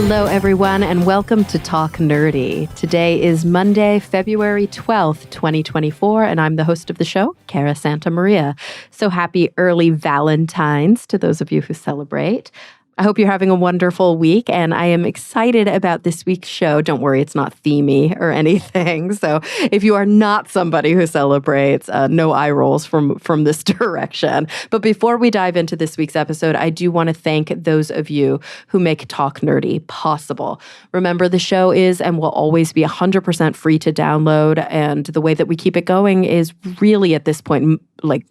Hello, everyone, and welcome to Talk Nerdy. Today is Monday, February 12th, 2024, and I'm the host of the show, Cara Santa Maria. So happy early Valentine's to those of you who celebrate. I hope you're having a wonderful week, and I am excited about this week's show. Don't worry, it's not themey or anything. So if you are not somebody who celebrates, no eye rolls from this direction. But before we dive into this week's episode, I do want to thank those of you who make Talk Nerdy possible. Remember, the show is and will always be 100% free to download, and the way that we keep it going is really at this point, like,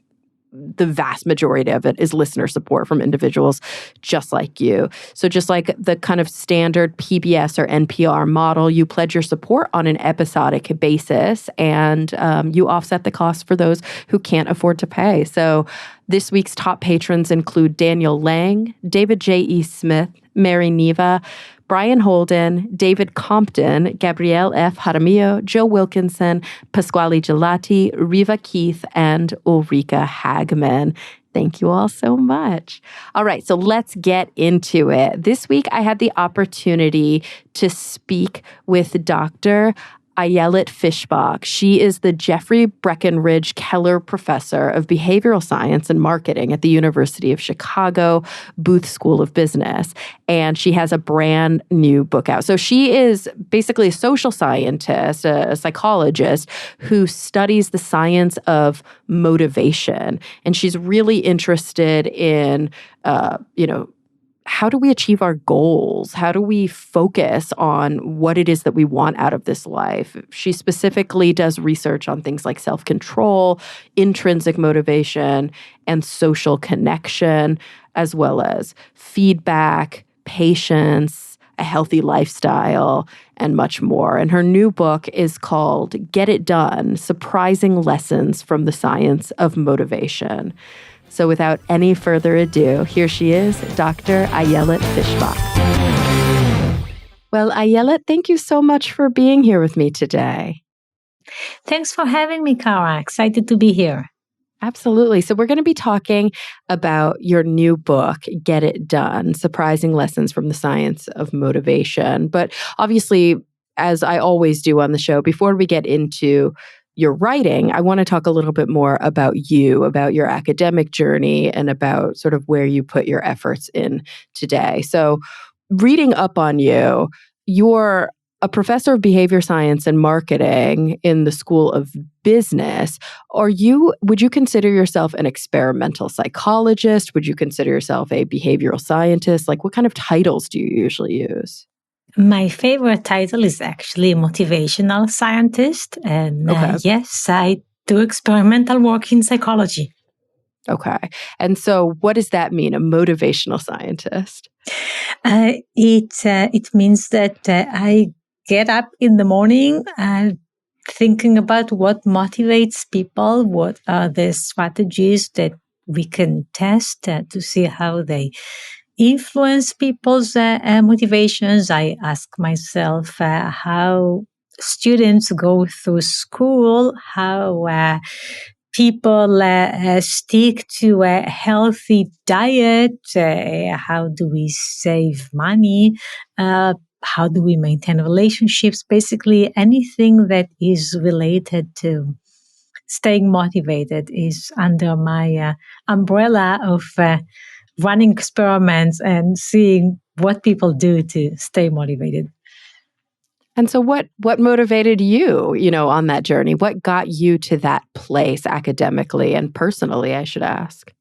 the vast majority of it is listener support from individuals just like you. So just like the kind of standard PBS or NPR model, you pledge your support on an episodic basis, and you offset the cost for those who can't afford to pay. So this week's top patrons include Daniel Lang, David J.E. Smith, Mary Neva, Brian Holden, David Compton, Gabrielle F. Jaramillo, Joe Wilkinson, Pasquale Gelati, Riva Keith, and Ulrika Hagman. Thank you all so much. All right, so let's get into it. This week, I had the opportunity to speak with Dr. Ayelet Fishbach. She is the Jeffrey Breckenridge Keller Professor of Behavioral Science and Marketing at the University of Chicago Booth School of Business. And she has a brand new book out. So she is basically a social scientist, a psychologist who studies the science of motivation. And she's really interested in, how do we achieve our goals? How do we focus on what it is that we want out of this life? She specifically does research on things like self-control, intrinsic motivation, and social connection, as well as feedback, patience, a healthy lifestyle, and much more. And her new book is called Get It Done: Surprising Lessons from the Science of Motivation. So without any further ado, here she is, Dr. Ayelet Fishbach. Well, Ayelet, thank you so much for being here with me today. Thanks for having me, Cara. Excited to be here. Absolutely. So we're going to be talking about your new book, Get It Done: Surprising Lessons from the Science of Motivation. But obviously, as I always do on the show, before we get into your writing, I want to talk a little bit more about you, about your academic journey, and about sort of where you put your efforts in today. So reading up on you, you're a professor of behavior science and marketing in the School of Business. Would you consider yourself an experimental psychologist? Would you consider yourself a behavioral scientist? Like, what kind of titles do you usually use? My favorite title is actually motivational scientist. And yes, I do experimental work in psychology. Okay. And so what does that mean, a motivational scientist? It means that I get up in the morning thinking about what motivates people, what are the strategies that we can test to see how they influence people's motivations. I ask myself how students go through school, how people stick to a healthy diet, how do we save money, how do we maintain relationships, basically anything that is related to staying motivated is under my umbrella of running experiments and seeing what people do to stay motivated. And so what motivated you, on that journey? What got you to that place academically and personally, I should ask?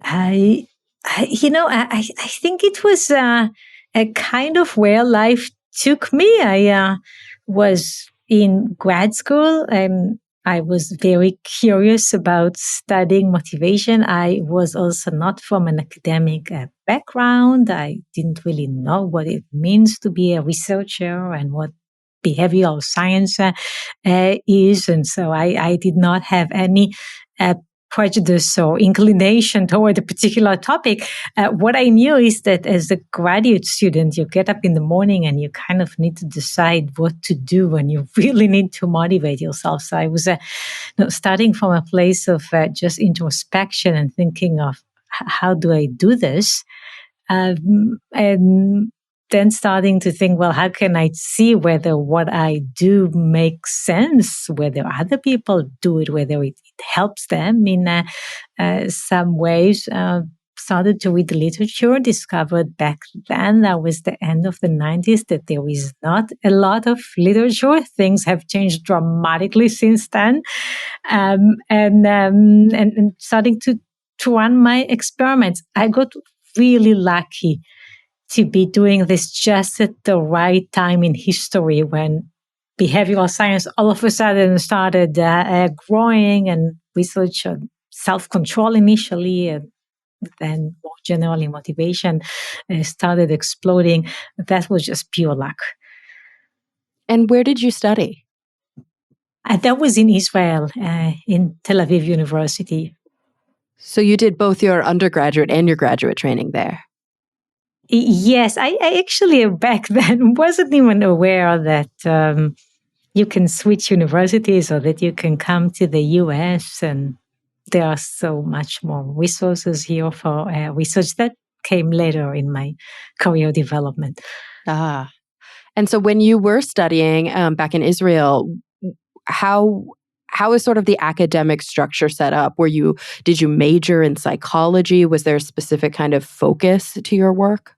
I think it was a kind of where life took me. I was in grad school and I was very curious about studying motivation. I was also not from an academic background. I didn't really know what it means to be a researcher and what behavioral science is. And so I did not have any prejudice or inclination toward a particular topic. What I knew is that as a graduate student, you get up in the morning and you kind of need to decide what to do and you really need to motivate yourself. So I was starting from a place of just introspection and thinking of how do I do this? And then starting to think, well, how can I see whether what I do makes sense, whether other people do it, whether it helps them in some ways. Started to read the literature, discovered back then, that was the end of the 90s, that there is not a lot of literature. Things have changed dramatically since then. And starting to run my experiments. I got really lucky to be doing this just at the right time in history, when behavioral science all of a sudden started growing, and research on self-control initially, and then more generally motivation started exploding. That was just pure luck. And where did you study? That was in Israel, in Tel Aviv University. So you did both your undergraduate and your graduate training there? Yes, I actually back then wasn't even aware that you can switch universities, or that you can come to the US, and there are so much more resources here for research. That came later in my career development. Ah. And so when you were studying back in Israel, how is sort of the academic structure set up? Did you major in psychology? Was there a specific kind of focus to your work?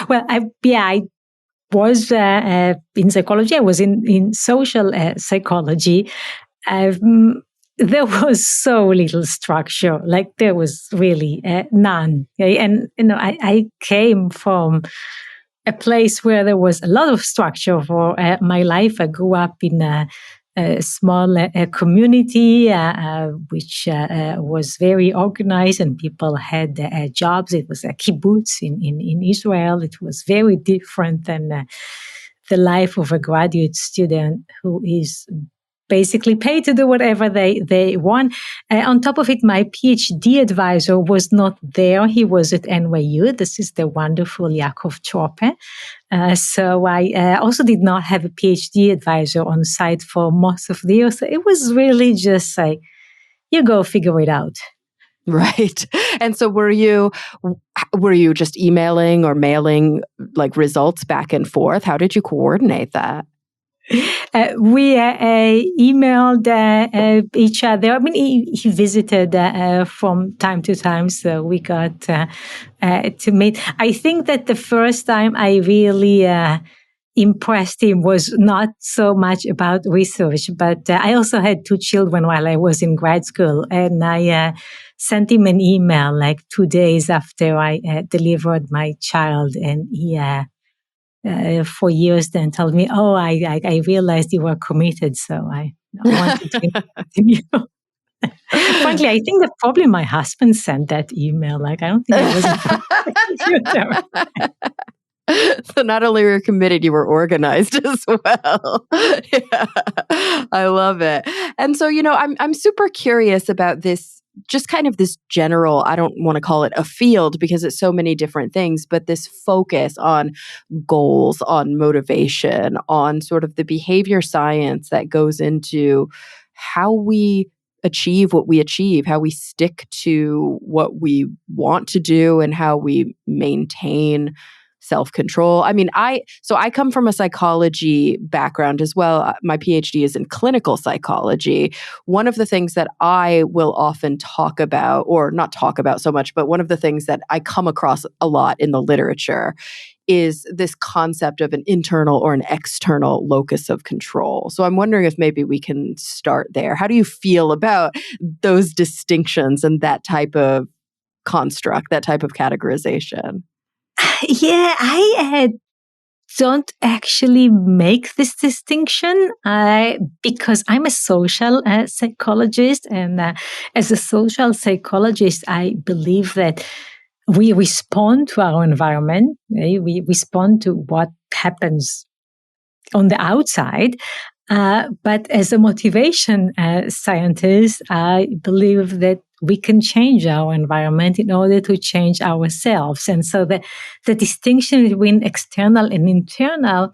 Well, I was in psychology. I was in social psychology. There was so little structure, like there was really none. Okay? And I came from a place where there was a lot of structure for my life. I grew up in a small community which was very organized, and people had jobs. It was a kibbutz in Israel. It was very different than the life of a graduate student who is basically paid to do whatever they want. On top of it, my PhD advisor was not there. He was at NYU. This is the wonderful Yaakov Trope. So I also did not have a PhD advisor on site for most of the year. So it was really just like, you go figure it out. Right. And so were you just emailing or mailing like results back and forth? How did you coordinate that? We emailed each other. I mean, he visited from time to time, so we got to meet. I think that the first time I really impressed him was not so much about research, but I also had 2 children while I was in grad school, and I sent him an email like 2 days after I delivered my child, and he for years then told me, "Oh, I realized you were committed, so I wanted to continue." Frankly, I think that probably my husband sent that email. Like, I don't think I was in front of the computer. So not only were you committed, you were organized as well. Yeah. I love it. And so, I'm super curious about this, just kind of this general, I don't want to call it a field because it's so many different things, but this focus on goals, on motivation, on sort of the behavior science that goes into how we achieve what we achieve, how we stick to what we want to do, and how we maintain self-control. I mean, I come from a psychology background as well. My PhD is in clinical psychology. One of the things that I will often talk about, or not talk about so much, but one of the things that I come across a lot in the literature is this concept of an internal or an external locus of control. So I'm wondering if maybe we can start there. How do you feel about those distinctions and that type of construct, that type of categorization? Yeah, I don't actually make this distinction because I'm a social psychologist. And as a social psychologist, I believe that we respond to our environment. We respond to what happens on the outside. But as a motivation scientist, I believe that we can change our environment in order to change ourselves. And so the distinction between external and internal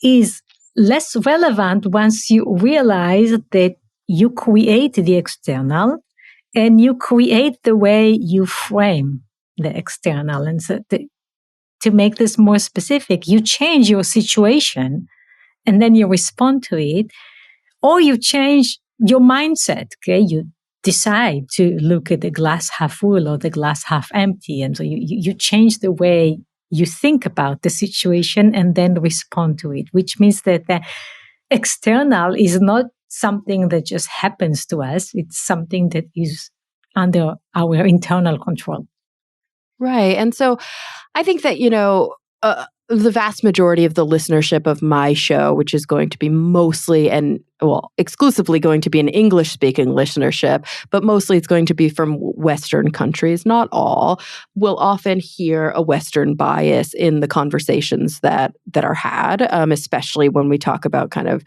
is less relevant once you realize that you create the external and you create the way you frame the external. And so to make this more specific, you change your situation and then you respond to it, or you change your mindset. Okay, you decide to look at the glass half full or the glass half empty, and so you change the way you think about the situation and then respond to it, which means that the external is not something that just happens to us. It's something that is under our internal control. Right. And so I think that, the vast majority of the listenership of my show, which is going to be mostly exclusively going to be an English-speaking listenership, but mostly it's going to be from Western countries, not all, will often hear a Western bias in the conversations that are had, especially when we talk about kind of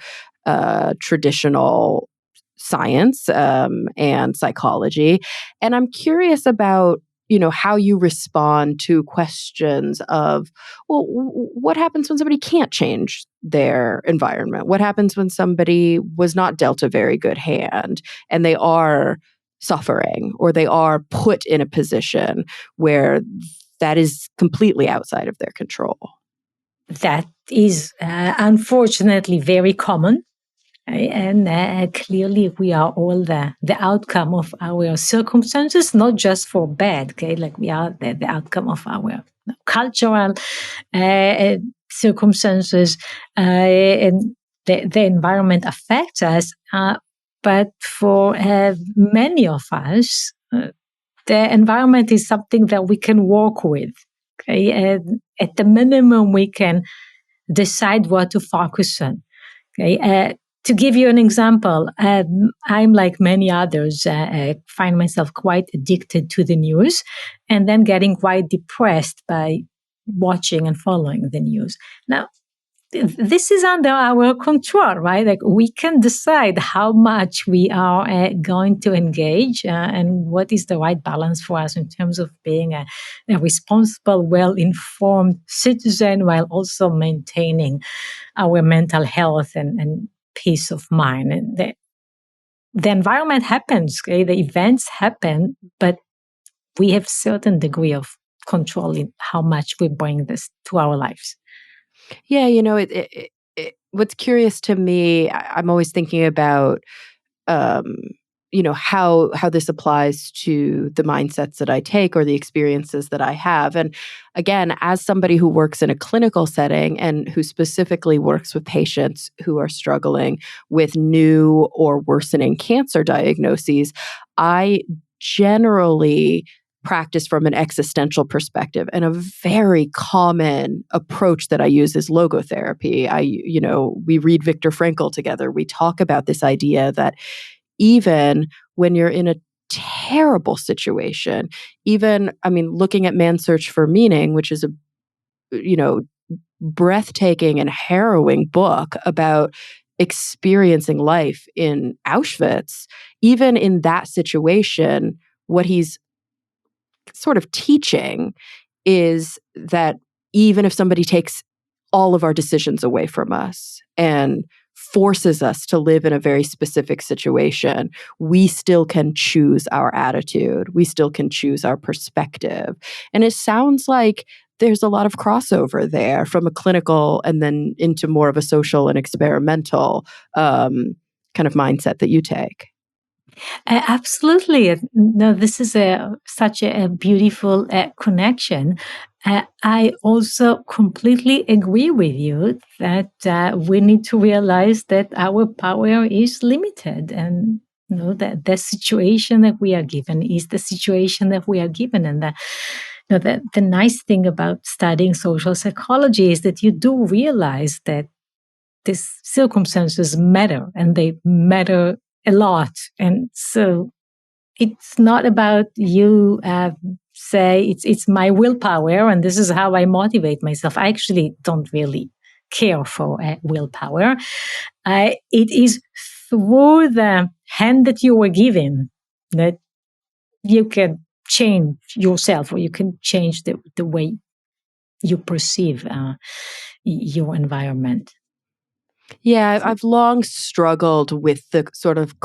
traditional science and psychology. And I'm curious about how you respond to questions of, well, what happens when somebody can't change their environment? What happens when somebody was not dealt a very good hand and they are suffering, or they are put in a position where that is completely outside of their control? That is unfortunately very common. And clearly, we are all the outcome of our circumstances, not just for bad. Okay, like we are the outcome of our cultural circumstances, and the environment affects us. But for many of us, the environment is something that we can work with. Okay, and at the minimum, we can decide what to focus on. Okay. To give you an example, I'm like many others, find myself quite addicted to the news and then getting quite depressed by watching and following the news. Now, this is under our control, right? Like we can decide how much we are going to engage and what is the right balance for us in terms of being a responsible, well-informed citizen while also maintaining our mental health and peace of mind. And the environment happens, okay? The events happen, but we have certain degree of control in how much we bring this to our lives. Yeah, what's curious to me, I'm always thinking about, how this applies to the mindsets that I take or the experiences that I have. And again, as somebody who works in a clinical setting and who specifically works with patients who are struggling with new or worsening cancer diagnoses, I generally practice from an existential perspective. And a very common approach that I use is logotherapy. We read Viktor Frankl together. We talk about this idea that even when you're in a terrible situation, looking at Man's Search for Meaning, which is a, breathtaking and harrowing book about experiencing life in Auschwitz, even in that situation, what he's sort of teaching is that even if somebody takes all of our decisions away from us and forces us to live in a very specific situation, we still can choose our attitude. We still can choose our perspective. And it sounds like there's a lot of crossover there from a clinical and then into more of a social and experimental kind of mindset that you take. Absolutely. No, this is such a beautiful connection. I also completely agree with you that we need to realize that our power is limited, and that the situation that we are given is the situation that we are given. And the nice thing about studying social psychology is that you do realize that these circumstances matter, and they matter a lot. And so it's not about you say it's my willpower and this is how I motivate myself. I actually don't really care for willpower. It is through the hand that you were given that you can change yourself, or you can change the way you perceive your environment. Yeah, I've long struggled with the sort of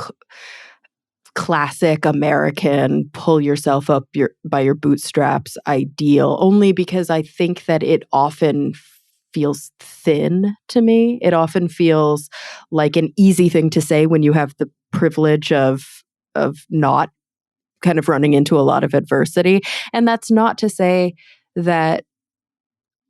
classic American pull yourself up by your bootstraps ideal, only because I think that it often feels thin to me. It often feels like an easy thing to say when you have the privilege of not kind of running into a lot of adversity. And that's not to say that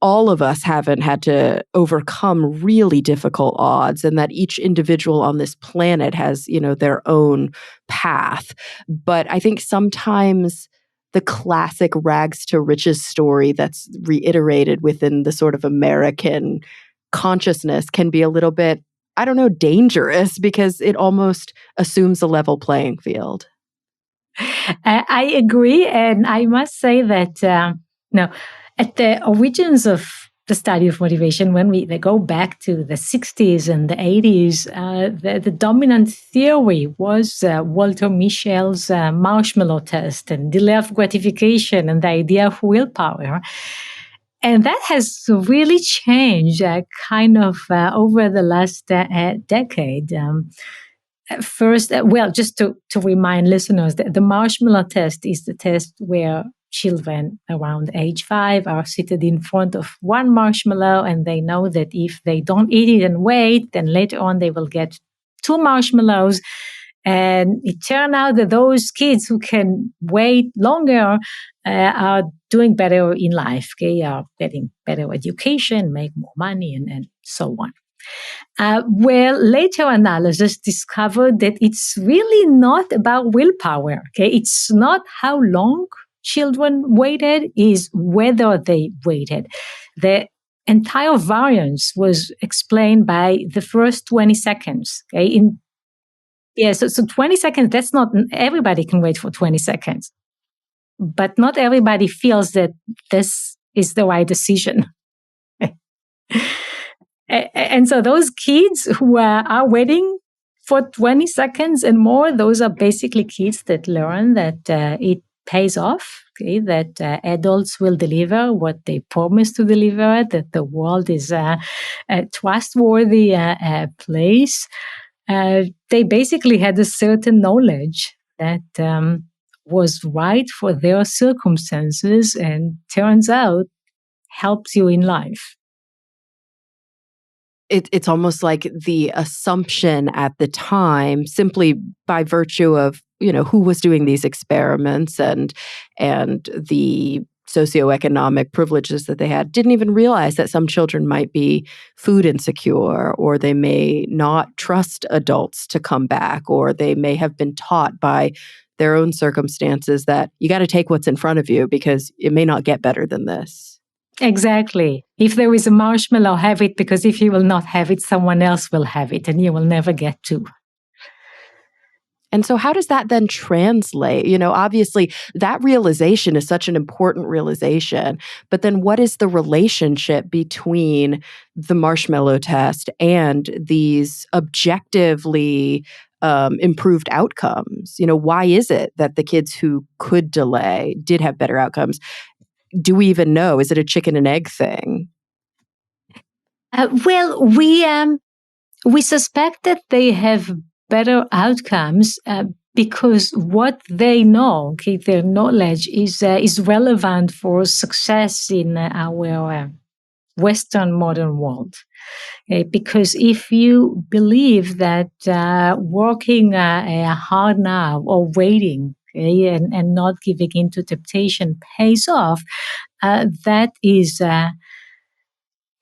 all of us haven't had to overcome really difficult odds, and that each individual on this planet has, their own path. But I think sometimes the classic rags to riches story that's reiterated within the sort of American consciousness can be a little bit, I don't know, dangerous, because it almost assumes a level playing field. I agree. And I must say that, at the origins of the study of motivation, when they go back to the 60s and the 80s, the dominant theory was Walter Mischel's marshmallow test and delay of gratification and the idea of willpower. And that has really changed over the last decade. First, just to remind listeners, that the marshmallow test is the test where children around age 5 are seated in front of one marshmallow, and they know that if they don't eat it and wait, then later on they will get 2 marshmallows. And it turned out that those kids who can wait longer are doing better in life. They are getting better education, make more money, and so on. Later analysis discovered that it's really not about willpower. Okay, it's not how long children waited, is whether they waited. The entire variance was explained by the first 20 seconds. Okay, so 20 seconds. That's not everybody can wait for 20 seconds, but not everybody feels that this is the right decision. And so those kids who are waiting for 20 seconds and more, those are basically kids that learn that it pays off, okay, that adults will deliver what they promise to deliver, that the world is a trustworthy place. They basically had a certain knowledge that was right for their circumstances, and turns out helps you in life. It's almost like the assumption at the time, simply by virtue of, who was doing these experiments and the socioeconomic privileges that they had, didn't even realize that some children might be food insecure, or they may not trust adults to come back, or they may have been taught by their own circumstances that you got to take what's in front of you because it may not get better than this. Exactly. If there is a marshmallow, have it, because if you will not have it, someone else will have it and you will never get to. And so how does that then translate? Obviously that realization is such an important realization, but then what is the relationship between the marshmallow test and these objectively improved outcomes? Why is it that the kids who could delay did have better outcomes? Do we even know? Is it a chicken and egg thing? We suspect that they have better outcomes because what they know, okay, their knowledge is relevant for success in our Western modern world. Okay? Because if you believe that working hard now or waiting, okay, and not giving into temptation pays off, that is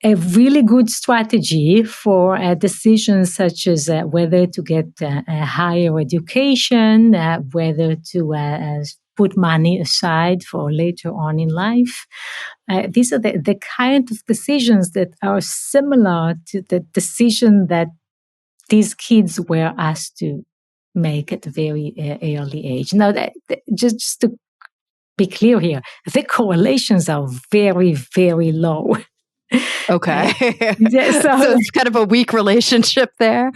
a really good strategy for decisions such as whether to get a higher education, whether to put money aside for later on in life. These are the kind of decisions that are similar to the decision that these kids were asked to make at a very early age. Now, just to be clear here, the correlations are very, very low. Okay. So it's kind of a weak relationship there.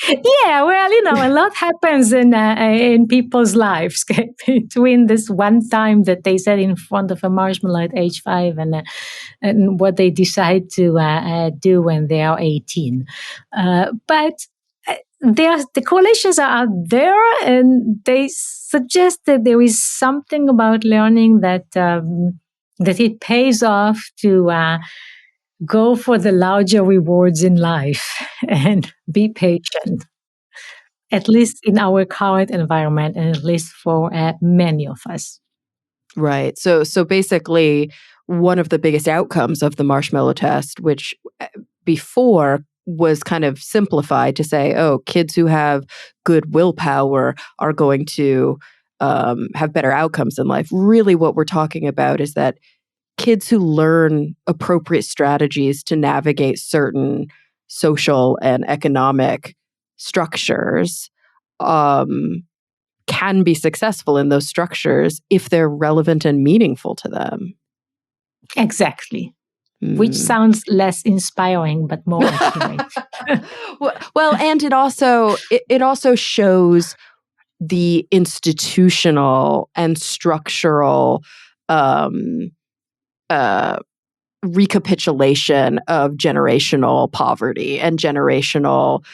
Yeah, a lot happens in people's lives between this one time that they sat in front of a marshmallow at age 5 and what they decide to do when they are 18. But the correlations are out there, and they suggest that there is something about learning that it pays off to go for the larger rewards in life and be patient, at least in our current environment, and at least for many of us. Right. So basically, one of the biggest outcomes of the marshmallow test, which before was kind of simplified to say, oh, kids who have good willpower are going to have better outcomes in life. Really, what we're talking about is that kids who learn appropriate strategies to navigate certain social and economic structures can be successful in those structures if they're relevant and meaningful to them. Exactly. Which sounds less inspiring, but more accurate. Well, and it also shows the institutional and structural recapitulation of generational poverty and generational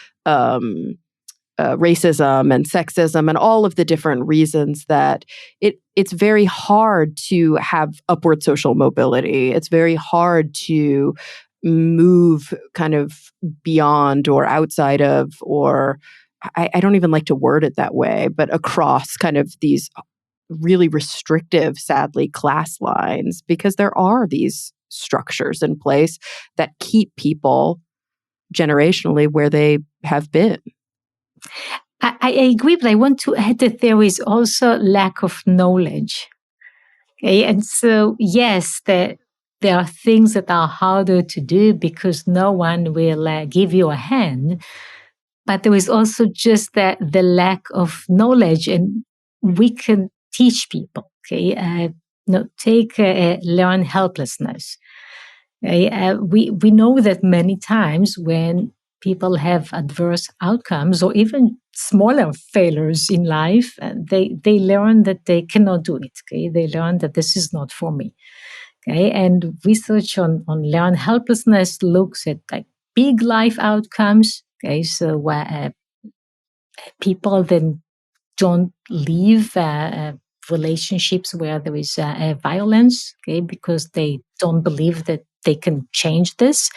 racism and sexism and all of the different reasons that it's very hard to have upward social mobility. It's very hard to move kind of beyond or outside of, or I don't even like to word it that way, but across kind of these really restrictive, sadly, class lines, because there are these structures in place that keep people generationally where they have been. I agree, but I want to add that there is also lack of knowledge. Okay? And so, yes, there are things that are harder to do because no one will give you a hand. But there is also just the lack of knowledge, and we can teach people. Okay, take learn helplessness. Okay? We know that many times when people have adverse outcomes or even smaller failures in life, they learn that they cannot do it. Okay, they learn that this is not for me. Okay, and research on learned helplessness looks at like big life outcomes. Okay, so people then don't leave relationships where there is violence, okay, because they don't believe that they can change this,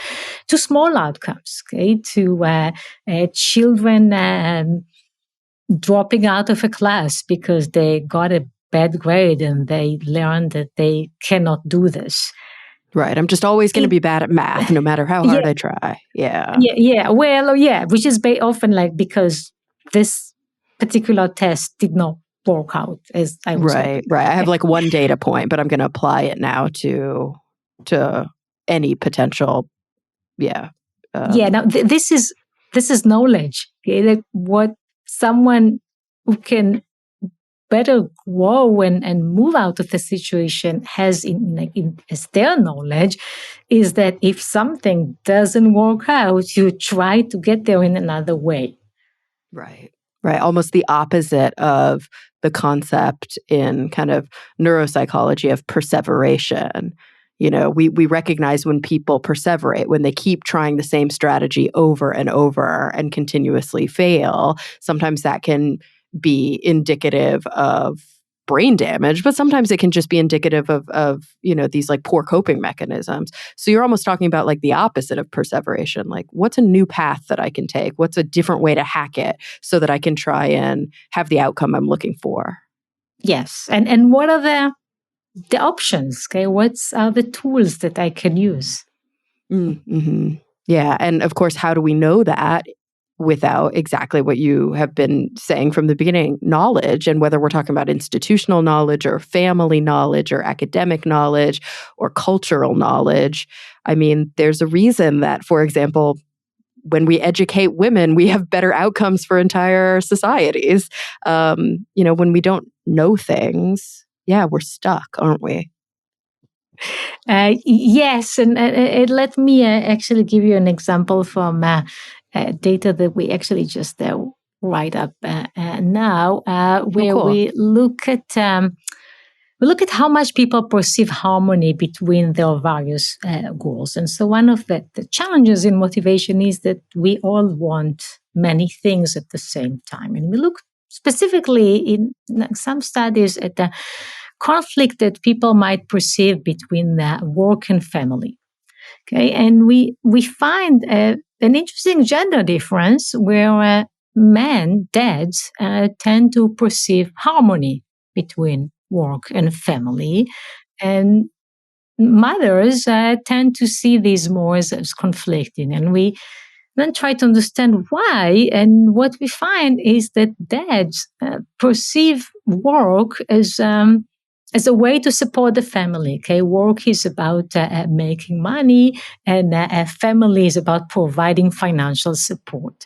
to small outcomes, okay, to children dropping out of a class because they got a bad grade and they learned that they cannot do this. Right. I'm just always going to be bad at math, no matter how hard I try. Yeah. Well, which is often like because this particular test did not work out as I was hoping. Right. I have like one data point, but I'm going to apply it now to any potential. Yeah. Now this is knowledge. Okay? Like what someone who can better grow and move out of the situation has as their knowledge is that if something doesn't work out, you try to get there in another way. Right. Almost the opposite of the concept in kind of neuropsychology of perseveration. You know, we recognize when people perseverate, when they keep trying the same strategy over and over and continuously fail, sometimes that can be indicative of brain damage, but sometimes it can just be indicative of these like poor coping mechanisms. So you're almost talking about like the opposite of perseveration. Like, what's a new path that I can take? What's a different way to hack it so that I can try and have the outcome I'm looking for? Yes. And what are the options? Okay, what are the tools that I can use? Mm-hmm. Yeah. And of course, how do we know that without exactly what you have been saying from the beginning, knowledge, and whether we're talking about institutional knowledge or family knowledge or academic knowledge or cultural knowledge? I mean, there's a reason that, for example, when we educate women, we have better outcomes for entire societies. When we don't know things, we're stuck, aren't we? Yes, and let me actually give you an example from data that we actually just write up now, where cool. we look at how much people perceive harmony between their various goals. And so one of the challenges in motivation is that we all want many things at the same time. And we look specifically in some studies at the conflict that people might perceive between work and family. Okay, and we find an interesting gender difference where men, dads, tend to perceive harmony between work and family, and mothers tend to see these more as conflicting. And we then try to understand why. And what we find is that dads perceive work as a way to support the family. Okay, work is about making money, and a family is about providing financial support.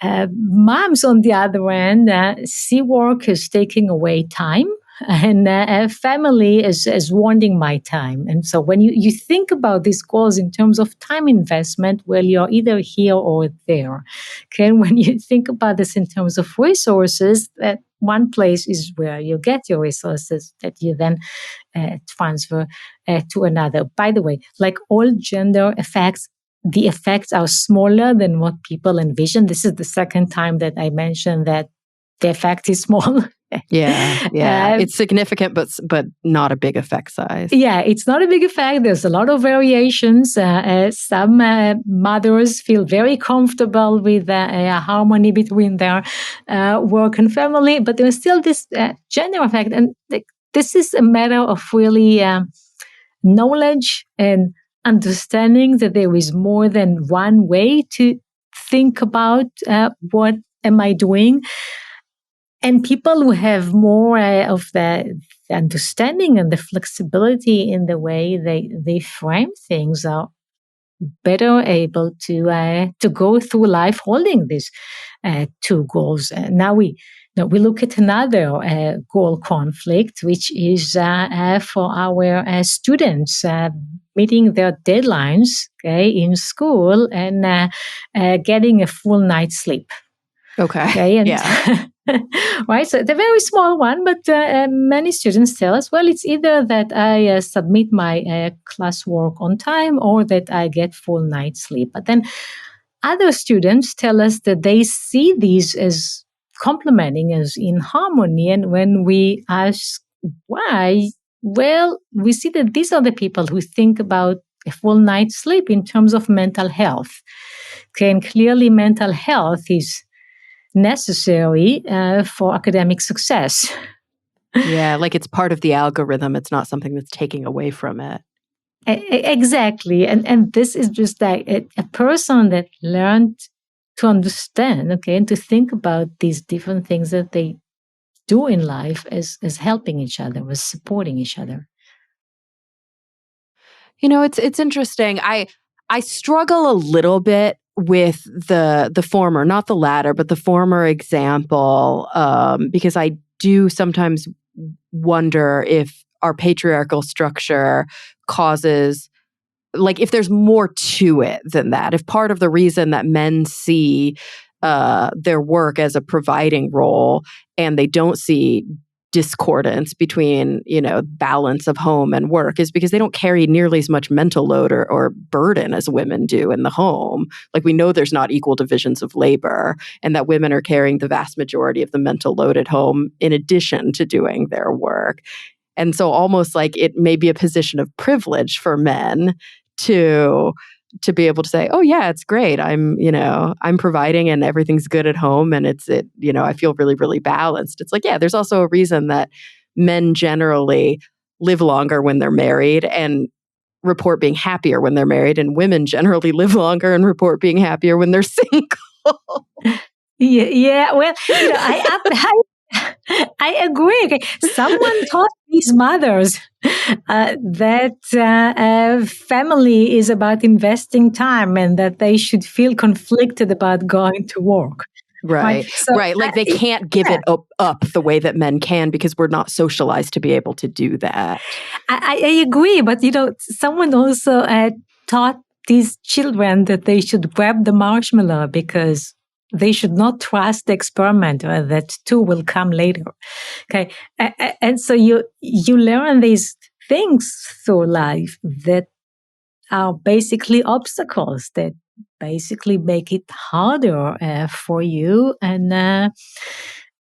Moms, on the other hand, see work as taking away time, and a family is wanting my time. And so when you think about these goals in terms of time investment, well, you're either here or there. Okay, and when you think about this in terms of resources, that one place is where you get your resources that you then transfer to another. By the way, like all gender effects, the effects are smaller than what people envision. This is the second time that I mentioned that the effect is small. Yeah. It's significant, but not a big effect size. Yeah, it's not a big effect. There's a lot of variations. Some mothers feel very comfortable with a harmony between their work and family, but there's still this gender effect. And this is a matter of really knowledge and understanding that there is more than one way to think about what am I doing. And people who have more of the understanding and the flexibility in the way they frame things are better able to go through life holding these two goals. Now we look at another goal conflict, which is for our students meeting their deadlines, okay, in school, and getting a full night's sleep. Okay. And yeah. right, so the very small one, but many students tell us, well, it's either that I submit my classwork on time or that I get full night's sleep. But then other students tell us that they see these as complementing, as in harmony. And when we ask why, well, we see that these are the people who think about a full night's sleep in terms of mental health. Okay, and clearly mental health is necessary for academic success. Yeah, like it's part of the algorithm. It's not something that's taking away from it. Exactly. And this is just like a person that learned to understand, okay, and to think about these different things that they do in life as helping each other, as supporting each other. You know, it's interesting. I struggle a little bit with the former, not the latter, but the former example, because I do sometimes wonder if our patriarchal structure causes, like, if there's more to it than that. If part of the reason that men see their work as a providing role and they don't see discordance between, balance of home and work is because they don't carry nearly as much mental load or burden as women do in the home. Like, we know there's not equal divisions of labor, and that women are carrying the vast majority of the mental load at home in addition to doing their work. And so almost like it may be a position of privilege for men to be able to say, oh yeah, it's great. I'm providing and everything's good at home, and I feel really, really balanced. It's like, yeah, there's also a reason that men generally live longer when they're married and report being happier when they're married, and women generally live longer and report being happier when they're single. Yeah. Well, I agree. Okay. Someone taught these mothers that family is about investing time and that they should feel conflicted about going to work. Right. So, right. Like they can't give it up the way that men can because we're not socialized to be able to do that. I agree. But, someone also taught these children that they should grab the marshmallow because they should not trust the experimenter, that two will come later. Okay. And so you learn these things through life that are basically obstacles that basically make it harder for you, and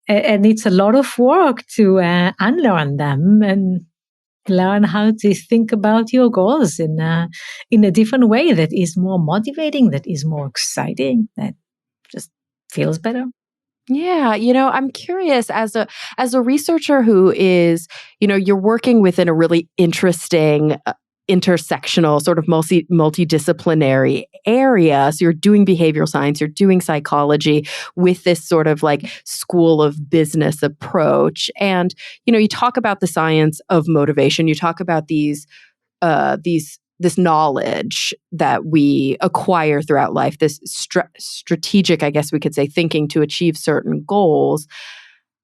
it's a lot of work to unlearn them and learn how to think about your goals in a different way that is more motivating, that is more exciting, that just feels better. Yeah, I'm curious as a researcher who is, you're working within a really interesting intersectional sort of multidisciplinary area. So you're doing behavioral science, you're doing psychology with this sort of like school of business approach. And, you talk about the science of motivation, you talk about this knowledge that we acquire throughout life, this strategic, I guess we could say, thinking to achieve certain goals.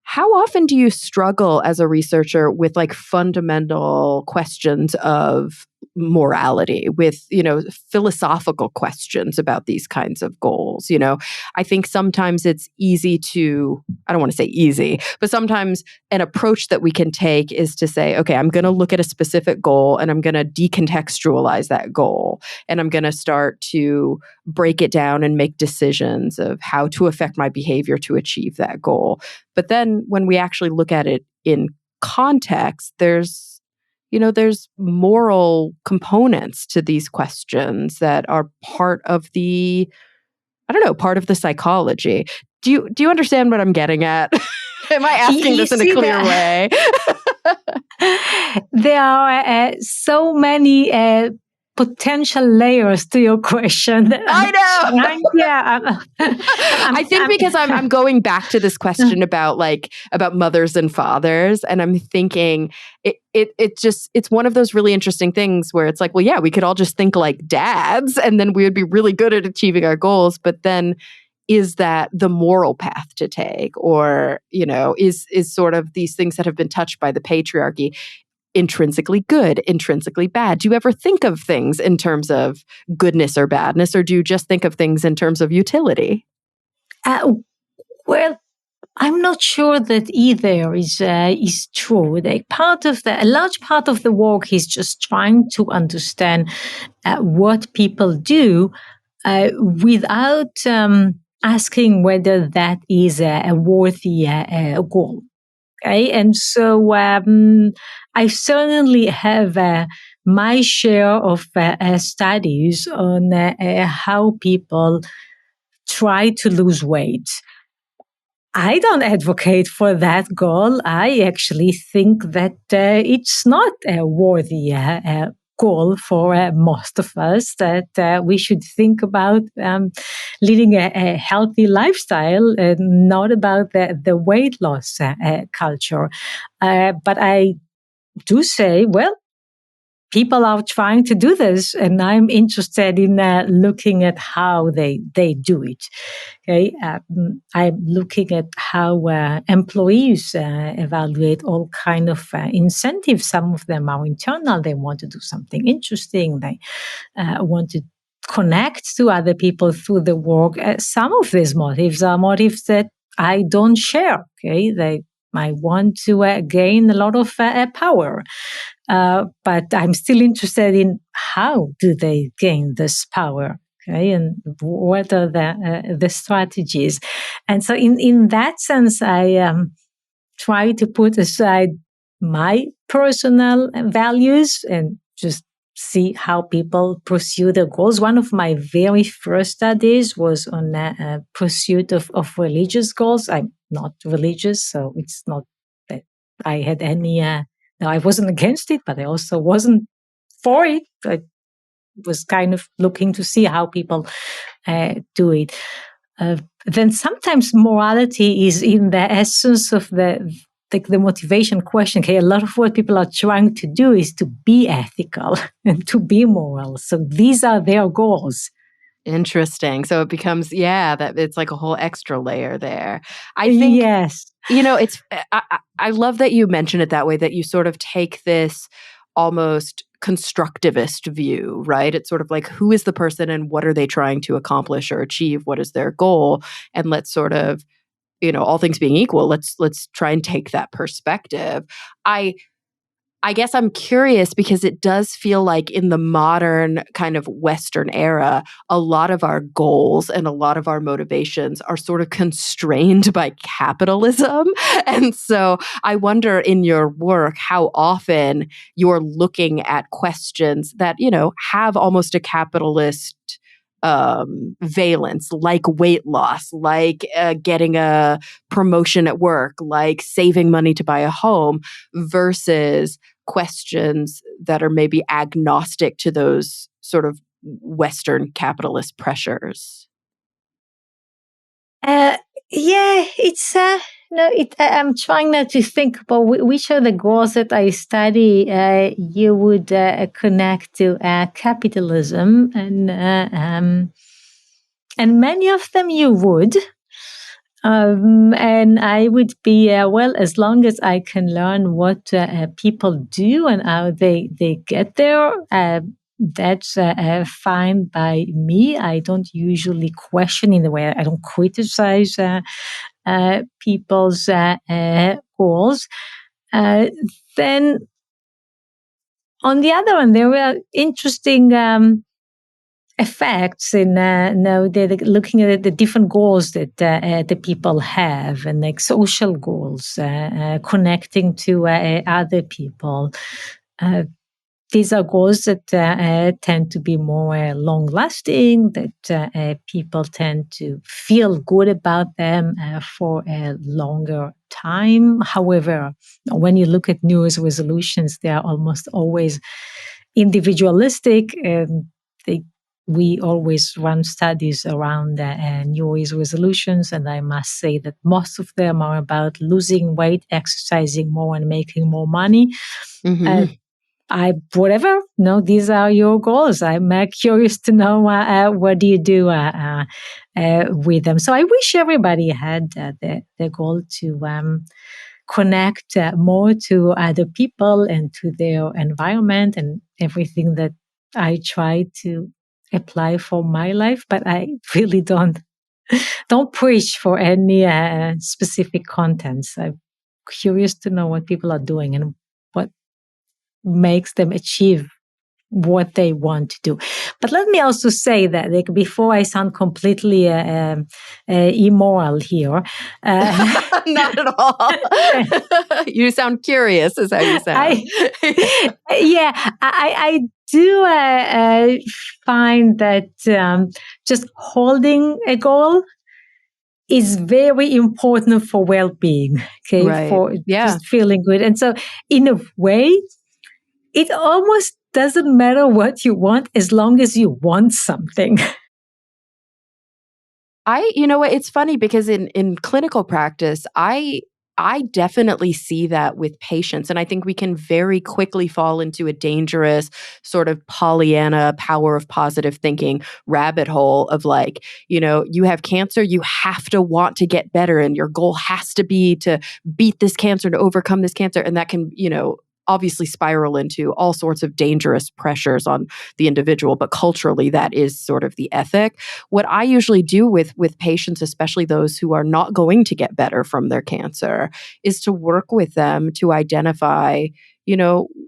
How often do you struggle as a researcher with like fundamental questions of morality, with, philosophical questions about these kinds of goals? I think sometimes it's easy to, I don't want to say easy, but sometimes an approach that we can take is to say, okay, I'm going to look at a specific goal and I'm going to decontextualize that goal. And I'm going to start to break it down and make decisions of how to affect my behavior to achieve that goal. But then when we actually look at it in context, there's moral components to these questions that are part of the, I don't know, part of the psychology. Do you understand what I'm getting at? Am I asking this in a clear way? There are so many potential layers to your question. I know. Yeah. I think because I'm going back to this question about mothers and fathers, and I'm thinking it's one of those really interesting things where it's like, well, yeah, we could all just think like dads, and then we would be really good at achieving our goals. But then, is that the moral path to take, or is sort of these things that have been touched by the patriarchy intrinsically good, intrinsically bad? Do you ever think of things in terms of goodness or badness, or do you just think of things in terms of utility? Well, I'm not sure that either is true. A large part of the work is just trying to understand what people do without asking whether that is a worthy goal. Okay, and so I certainly have my share of studies on how people try to lose weight. I don't advocate for that goal. I actually think that it's not a worthy goal for most of us, that we should think about leading a healthy lifestyle and not about the weight loss culture. But I do say, well, people are trying to do this, and I'm interested in looking at how they do it. Okay, I'm looking at how employees evaluate all kind of incentives. Some of them are internal; they want to do something interesting. They want to connect to other people through the work. Some of these motives are motives that I don't share. Okay, they might want to gain a lot of power. But I'm still interested in how do they gain this power, okay, and what are the strategies. And so in that sense, I try to put aside my personal values and just see how people pursue their goals. One of my very first studies was on pursuit of religious goals. I'm not religious, so it's not that I had any... Now, I wasn't against it, but I also wasn't for it. I was kind of looking to see how people do it. Then sometimes morality is in the essence of the motivation question. Okay, a lot of what people are trying to do is to be ethical and to be moral. So these are their goals. Interesting. So it becomes, that it's like a whole extra layer there. I think, yes. I love that you mention it that way, that you sort of take this almost constructivist view, right? It's sort of like, who is the person and what are they trying to accomplish or achieve? What is their goal? And let's sort of, all things being equal, let's try and take that perspective. I guess I'm curious because it does feel like in the modern kind of Western era, a lot of our goals and a lot of our motivations are sort of constrained by capitalism. And so I wonder in your work how often you're looking at questions that, have almost a capitalist valence, like weight loss, like getting a promotion at work, like saving money to buy a home, versus questions that are maybe agnostic to those sort of Western capitalist pressures. Uh, yeah, it's no. I'm trying not to think about which are the goals that I study. You would connect to capitalism, and many of them you would. And I would be, well, as long as I can learn what people do and how they get there, that's fine by me. I don't usually question in the way, I don't criticize people's goals. Then, on the other hand, there were interesting effects in now they're looking at the different goals that the people have, and like social goals, connecting to other people. These are goals that tend to be more long lasting, that people tend to feel good about them for a longer time. However, when you look at New Year's resolutions, they are almost always individualistic, and we always run studies around New Year's resolutions, and I must say that most of them are about losing weight, exercising more, and making more money. Mm-hmm. Whatever. No, these are your goals. I'm curious to know what do you do with them. So I wish everybody had the goal to connect more to other people and to their environment, and everything that I try to apply for my life. But I really don't preach for any specific contents. I'm curious to know what people are doing and what makes them achieve what they want to do. But let me also say that, like, before I sound completely immoral here, not at all. You sound curious, is how you sound. I do find that just holding a goal is very important for well-being. Okay, right. for Yeah. just feeling good, and so in a way, it almost doesn't matter what you want as long as you want something. It's funny because in clinical practice, I definitely see that with patients. And I think we can very quickly fall into a dangerous sort of Pollyanna power of positive thinking rabbit hole of like, you have cancer, you have to want to get better. And your goal has to be to beat this cancer, to overcome this cancer. And that can, obviously spiral into all sorts of dangerous pressures on the individual. But culturally, that is sort of the ethic. What I usually do with patients, especially those who are not going to get better from their cancer, is to work with them to identify,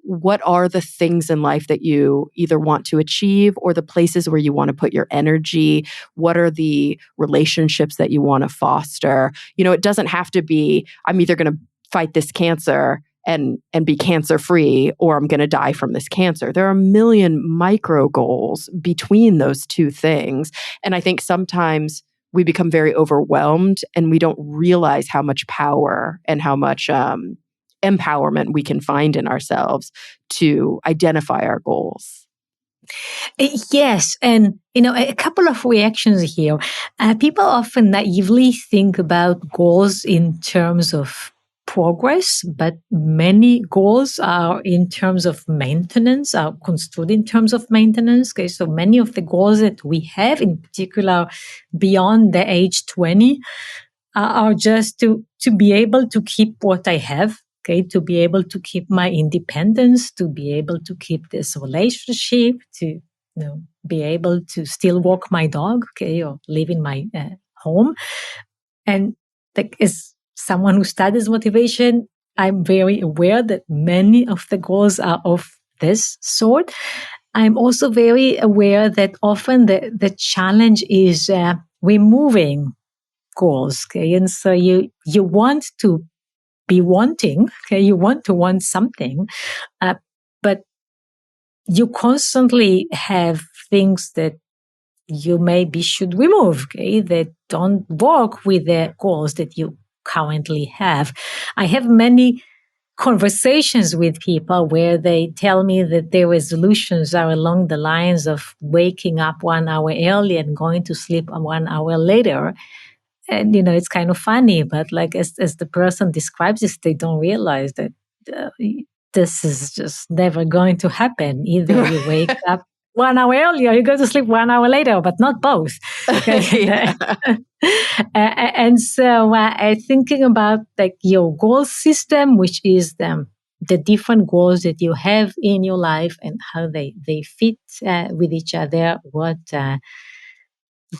what are the things in life that you either want to achieve or the places where you want to put your energy? What are the relationships that you want to foster? It doesn't have to be, I'm either going to fight this cancer and be cancer free, or I'm going to die from this cancer. There are a million micro goals between those two things. And I think sometimes we become very overwhelmed and we don't realize how much power and how much empowerment we can find in ourselves to identify our goals. Yes. And, a couple of reactions here. People often naively think about goals in terms of progress, but many goals are in terms of maintenance, are construed in terms of maintenance. Okay, so many of the goals that we have, in particular beyond the age 20, are just to be able to keep what I have. Okay, to be able to keep my independence, to be able to keep this relationship, to be able to still walk my dog, okay, or live in my home. And like, as someone who studies motivation, I'm very aware that many of the goals are of this sort. I'm also very aware that often the challenge is removing goals. Okay, and so you want to be wanting. Okay, you want to want something, but you constantly have things that you maybe should remove, okay, that don't work with the goals that you currently have. I have many conversations with people where they tell me that their resolutions are along the lines of waking up 1 hour early and going to sleep 1 hour later. And, it's kind of funny, but like as the person describes this, they don't realize that uh, this is just never going to happen. Either you wake up 1 hour early or you go to sleep 1 hour later, but not both. Okay. And so thinking about like your goal system, which is the different goals that you have in your life and how they fit with each other, what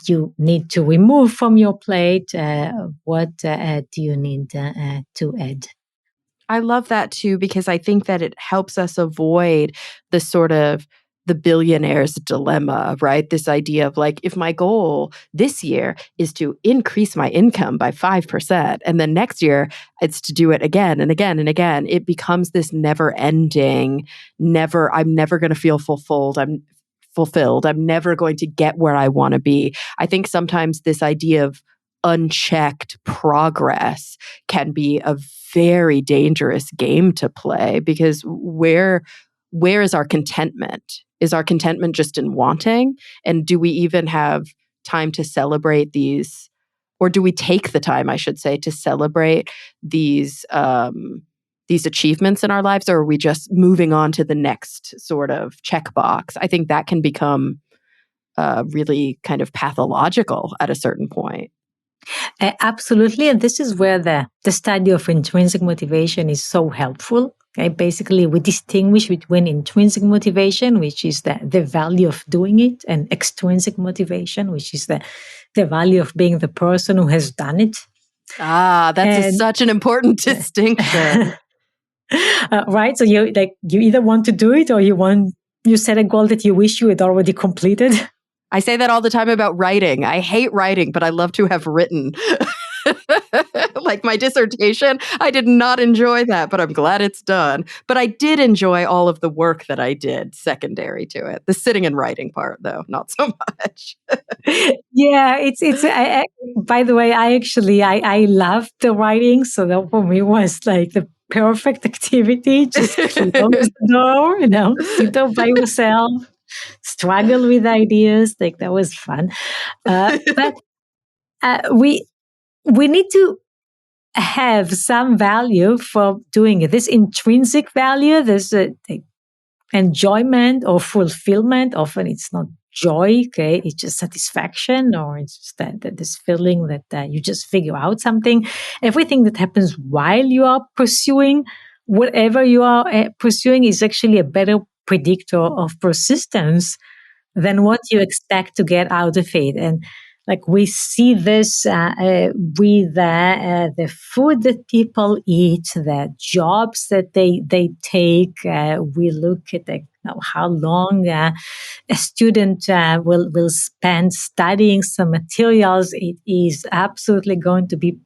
you need to remove from your plate, what do you need to add. I love that too, because I think that it helps us avoid the sort of the billionaire's dilemma, right? This idea of like, if my goal this year is to increase my income by 5%, and then next year it's to do it again and again and again, it becomes this never ending, I'm never going to feel fulfilled. I'm never going to get where I want to be. I think sometimes this idea of unchecked progress can be a very dangerous game to play, because where is our contentment? Is our contentment just in wanting? And do we even have time to celebrate these, or do we take the time, I should say, to celebrate these achievements in our lives, or are we just moving on to the next sort of checkbox? I think that can become really kind of pathological at a certain point. Absolutely. And this is where the study of intrinsic motivation is so helpful. Okay? Basically, we distinguish between intrinsic motivation, which is the value of doing it, and extrinsic motivation, which is the value of being the person who has done it. That's such an important distinction. Right. So you either want to do it, or you set a goal that you wish you had already completed. I say that all the time about writing. I hate writing, but I love to have written. Like my dissertation, I did not enjoy that, but I'm glad it's done. But I did enjoy all of the work that I did secondary to it. The sitting and writing part, though, not so much. Yeah, by the way, I love the writing. So that for me was like the perfect activity. Just close the door, sit down by yourself, struggle with ideas. Like that was fun. But we need to have some value for doing it. This intrinsic value, this enjoyment or fulfillment. Often it's not joy, okay? It's just satisfaction, or it's just this feeling that you just figure out something. Everything that happens while you are pursuing whatever you are pursuing is actually a better predictor of persistence than what you expect to get out of it. And like we see this with the food that people eat, the jobs that they take. We look at how long a student will spend studying some materials. It is absolutely going to be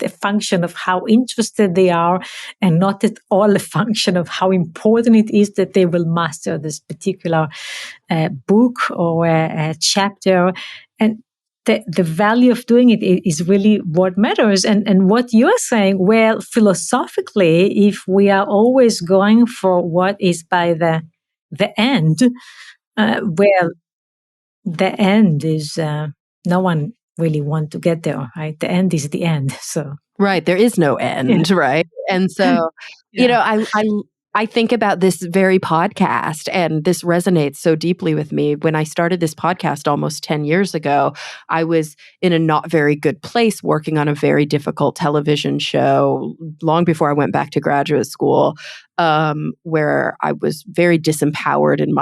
a function of how interested they are, and not at all a function of how important it is that they will master this particular book or a chapter. And the value of doing it is really what matters. And what you're saying, well, philosophically, if we are always going for what is by the end, well, the end is no one really want to get there, right? The end is the end. So right, there is no end, yeah. Right? And so, I think about this very podcast, and this resonates so deeply with me. When I started this podcast almost 10 years ago, I was in a not very good place working on a very difficult television show long before I went back to graduate school. where I was very disempowered in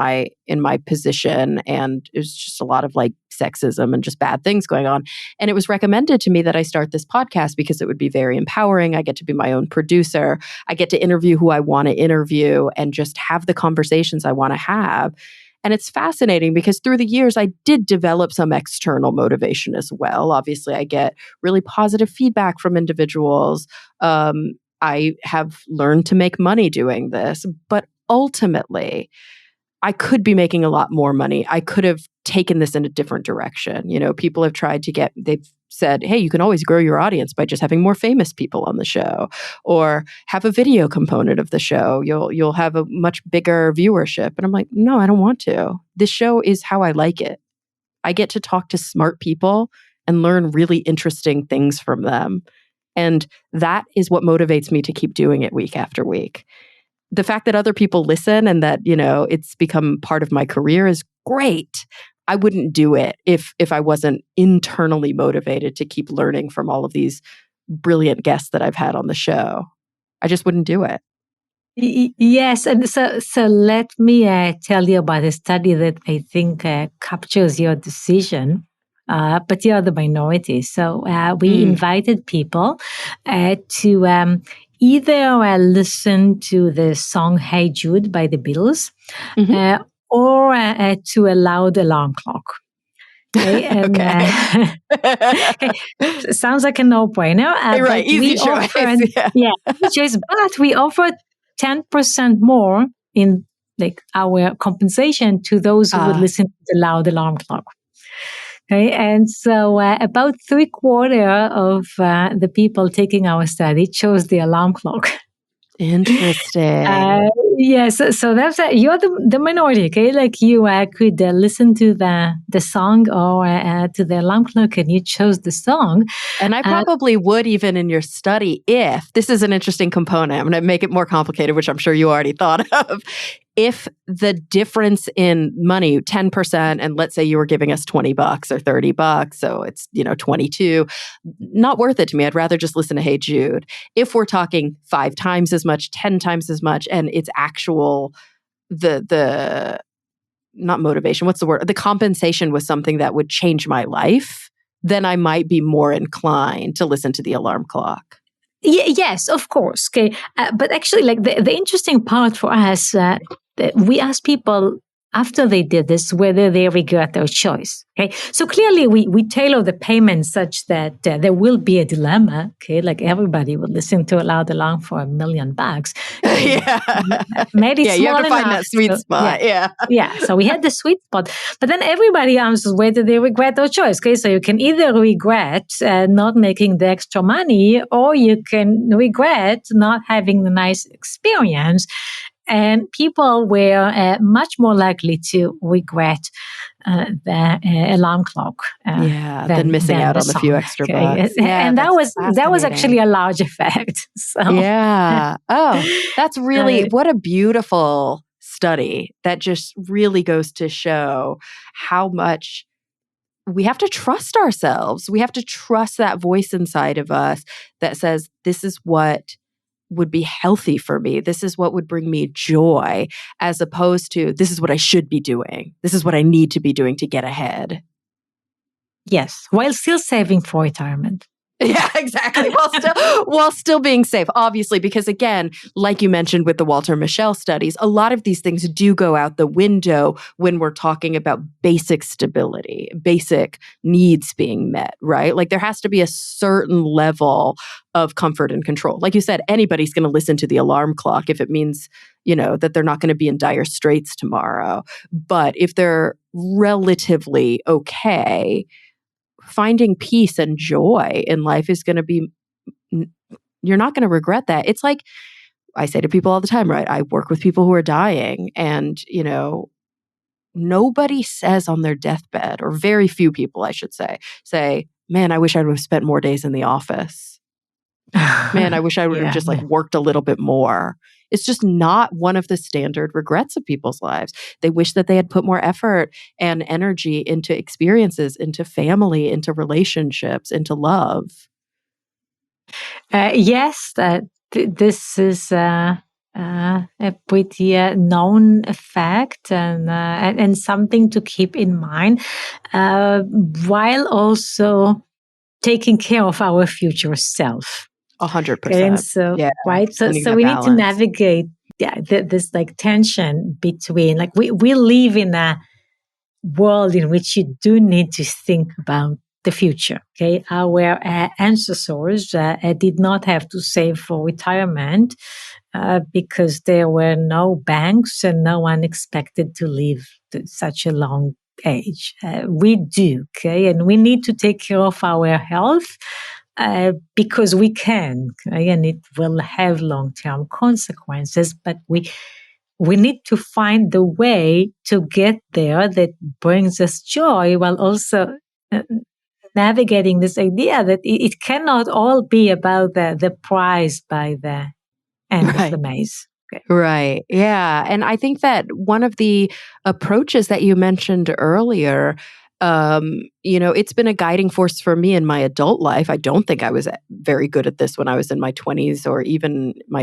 my position, and it was just a lot of like sexism and just bad things going on. And it was recommended to me that I start this podcast because it would be very empowering. I get to be my own producer. I get to interview who I want to interview and just have the conversations I want to have. And it's fascinating because through the years, I did develop some external motivation as well. Obviously, I get really positive feedback from individuals. I have learned to make money doing this, but ultimately, I could be making a lot more money. I could have taken this in a different direction. People have tried to they've said, hey, you can always grow your audience by just having more famous people on the show, or have a video component of the show. You'll have a much bigger viewership. And I'm like, no, I don't want to. This show is how I like it. I get to talk to smart people and learn really interesting things from them. And that is what motivates me to keep doing it week after week. The fact that other people listen and that, it's become part of my career is great. I wouldn't do it if I wasn't internally motivated to keep learning from all of these brilliant guests that I've had on the show. I just wouldn't do it. Yes, and so let me tell you about a study that I think captures your decision. But you're the minority. So we invited people to either listen to the song Hey Jude by the Beatles or to a loud alarm clock. Okay, and, okay. Sounds like a no-brainer. Right, easy choice. Easy choice. But we offered 10% more in like our compensation to those who would listen to the loud alarm clock. Okay, and so about 3/4 of the people taking our study chose the alarm clock. Interesting. Yes, so that's you're the minority. Okay, like you could listen to the song or to the alarm clock, and you chose the song. And I probably would even in your study if this is an interesting component. I'm going to make it more complicated, which I'm sure you already thought of. If the difference in money, 10%, and let's say you were giving us $20 or $30, so it's, 22, not worth it to me. I'd rather just listen to Hey Jude. If we're talking 5 times as much, 10 times as much, and it's actual, the not motivation, what's the word? The compensation was something that would change my life, then I might be more inclined to listen to the alarm clock. Yes, of course. Okay, but actually, like the interesting part for us, we asked people after they did this whether they regret their choice. Okay, so clearly we tailor the payment such that there will be a dilemma. Okay, like everybody would listen to a loud alarm for $1 million. Made it small you have to find enough, that sweet spot. Yeah. So we had the sweet spot, but then everybody answers whether they regret their choice. Okay, so you can either regret not making the extra money, or you can regret not having the nice experience. And people were much more likely to regret the alarm clock than missing out on a few extra bucks. Yeah, and that was actually a large effect. So. Yeah. Oh, that's really what a beautiful study that just really goes to show how much we have to trust ourselves. We have to trust that voice inside of us that says, this is what would be healthy for me. This is what would bring me joy, as opposed to this is what I should be doing. This is what I need to be doing to get ahead. Yes, while still saving for retirement. Yeah, exactly. While still being safe, obviously, because again, like you mentioned with the Walter Mischel studies, a lot of these things do go out the window when we're talking about basic stability, basic needs being met, right? Like there has to be a certain level of comfort and control. Like you said, anybody's going to listen to the alarm clock if it means, that they're not going to be in dire straits tomorrow. But if they're relatively okay, finding peace and joy in life is going to be, you're not going to regret that. It's like I say to people all the time, right? I work with people who are dying, and, nobody says on their deathbed, or very few people, I should say, man, I wish I would have spent more days in the office. Man, I wish I would have just worked a little bit more. It's just not one of the standard regrets of people's lives. They wish that they had put more effort and energy into experiences, into family, into relationships, into love. Yes, this is a pretty known fact and something to keep in mind, while also taking care of our future self. 100%. And so, Yeah. right. Finding So that we need to balance. navigate this like tension between, like, we live in a world in which you do need to think about the future. Okay. Our ancestors did not have to save for retirement because there were no banks and no one expected to live to such a long age. We do. Okay. And we need to take care of our health because we can, okay? And it will have long-term consequences, but we need to find the way to get there that brings us joy, while also uh, navigating this idea that it cannot all be about the prize by the end of the Right. maze. Okay. Right. Yeah. And I think that one of the approaches that you mentioned earlier, it's been a guiding force for me in my adult life. I don't think I was very good at this when I was in my 20s or even my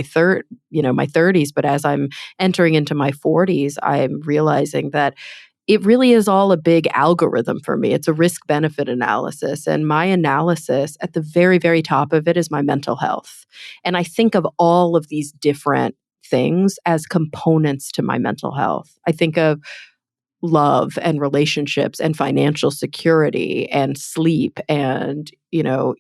my 30s. But as I'm entering into my 40s, I'm realizing that it really is all a big algorithm for me. It's a risk benefit analysis. And my analysis at the very, very top of it is my mental health. And I think of all of these different things as components to my mental health. I think of love and relationships and financial security and sleep and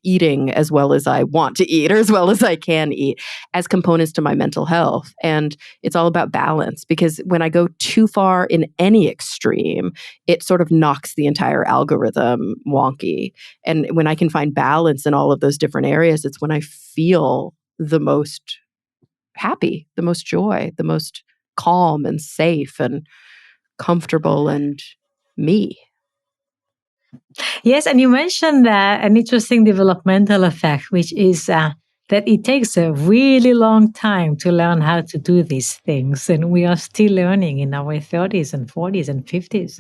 eating as well as I want to eat or as well as I can eat as components to my mental health. And it's all about balance, because when I go too far in any extreme, it sort of knocks the entire algorithm wonky. And when I can find balance in all of those different areas, it's when I feel the most happy, the most joy, the most calm and safe and comfortable and me. Yes, and you mentioned an interesting developmental effect, which is that it takes a really long time to learn how to do these things, and we are still learning in our 30s and 40s and 50s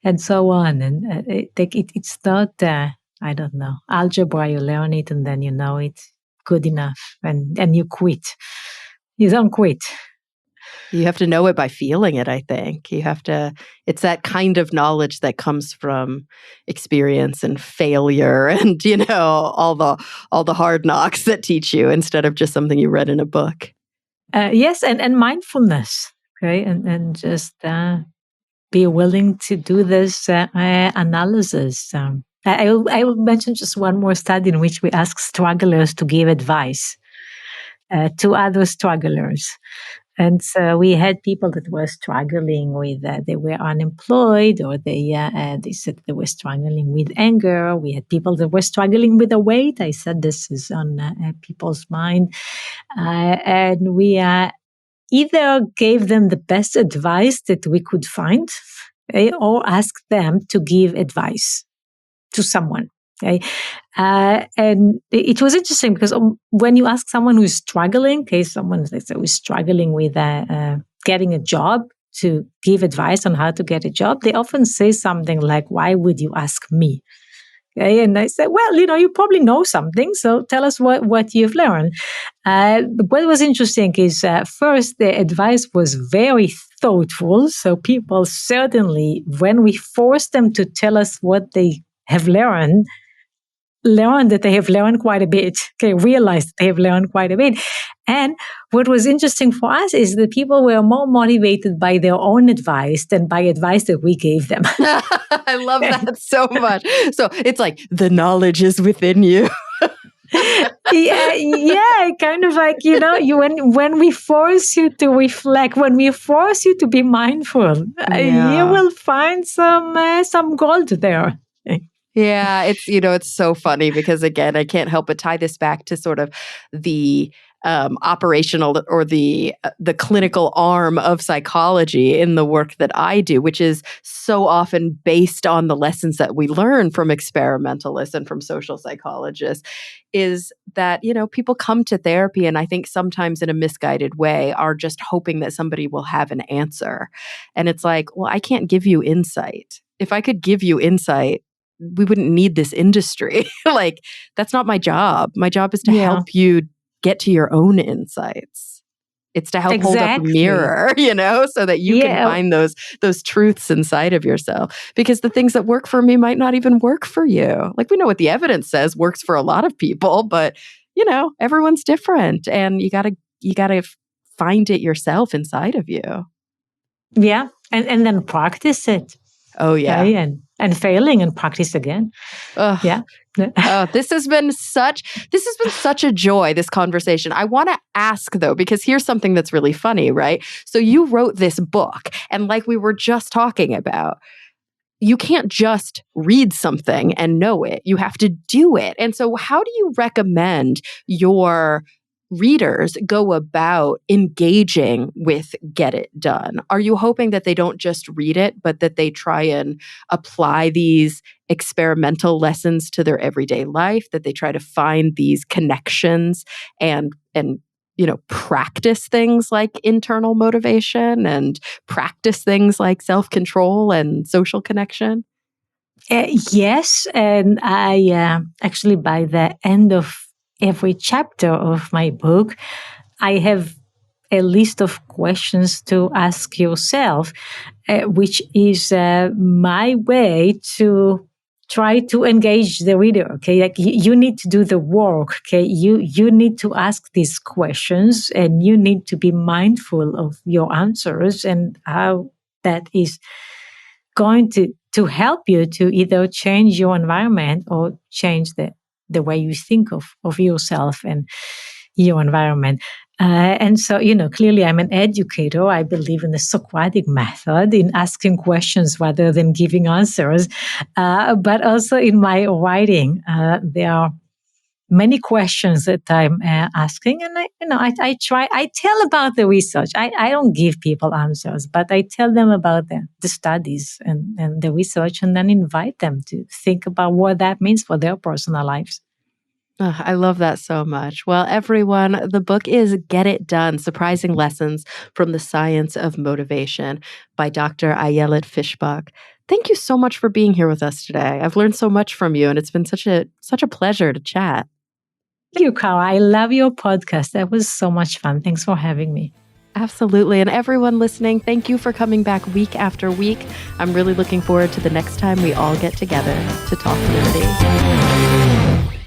and so on. And it's not I don't know, algebra. You learn it and then you know it good enough, and you quit. You don't quit. You have to know it by feeling it, I think. It's that kind of knowledge that comes from experience and failure and, all the hard knocks that teach you instead of just something you read in a book. Yes, and mindfulness, okay, and just be willing to do this analysis. I will mention just one more study in which we ask strugglers to give advice to other strugglers. And so we had people that were struggling with, they were unemployed, or they said they were struggling with anger. We had people that were struggling with the weight. I said this is on people's mind. And we either gave them the best advice that we could find, okay, or asked them to give advice to someone. Okay. And it was interesting because when you ask someone who's struggling, okay, someone who's struggling with getting a job, to give advice on how to get a job, they often say something like, "Why would you ask me?" Okay, and I said, "Well, you probably know something, so tell us what you've learned." What was interesting is first, the advice was very thoughtful. So people certainly, when we forced them to tell us what they have learned that they have learned quite a bit. Okay, realized that they have learned quite a bit. And what was interesting for us is that people were more motivated by their own advice than by advice that we gave them. I love that so much. So it's like the knowledge is within you. yeah, kind of like, when we force you to reflect, when we force you to be mindful, you Yeah. will find some gold there. Yeah, it's so funny because again, I can't help but tie this back to sort of the operational or the clinical arm of psychology in the work that I do, which is so often based on the lessons that we learn from experimentalists and from social psychologists. Is that people come to therapy, and I think sometimes in a misguided way are just hoping that somebody will have an answer, and it's like, well, I can't give you insight. If I could give you insight, we wouldn't need this industry. Like, that's not my job. My job is to Yeah. help you get to your own insights. It's to help hold up a mirror, so that you can find those truths inside of yourself. Because the things that work for me might not even work for you. Like, we know what the evidence says works for a lot of people, but everyone's different, and you gotta find it yourself inside of you. Yeah, and then practice it. Oh yeah, okay? And failing and practice again. Yeah. This has been such a joy, this conversation. I want to ask though, because here's something that's really funny, right? So you wrote this book, and like we were just talking about, you can't just read something and know it. You have to do it. And so how do you recommend your readers go about engaging with Get It Done? Are you hoping that they don't just read it, but that they try and apply these experimental lessons to their everyday life, that they try to find these connections and practice things like internal motivation and practice things like self-control and social connection? Yes. And I actually, by the end of every chapter of my book, I have a list of questions to ask yourself, which is my way to try to engage the reader. Okay, like you need to do the work. Okay, you need to ask these questions, and you need to be mindful of your answers and how that is going to help you to either change your environment or change the way you think of yourself and your environment. And so, clearly I'm an educator. I believe in the Socratic method, in asking questions rather than giving answers. But also in my writing, there are many questions that I'm asking, and I try. I tell about the research. I don't give people answers, but I tell them about the studies and the research, and then invite them to think about what that means for their personal lives. Oh, I love that so much. Well, everyone, the book is Get It Done, Surprising Lessons from the Science of Motivation by Dr. Ayelet Fishbach. Thank you so much for being here with us today. I've learned so much from you, and it's been such a pleasure to chat. Thank you, Cara. I love your podcast. That was so much fun. Thanks for having me. Absolutely. And everyone listening, thank you for coming back week after week. I'm really looking forward to the next time we all get together to talk nerdy.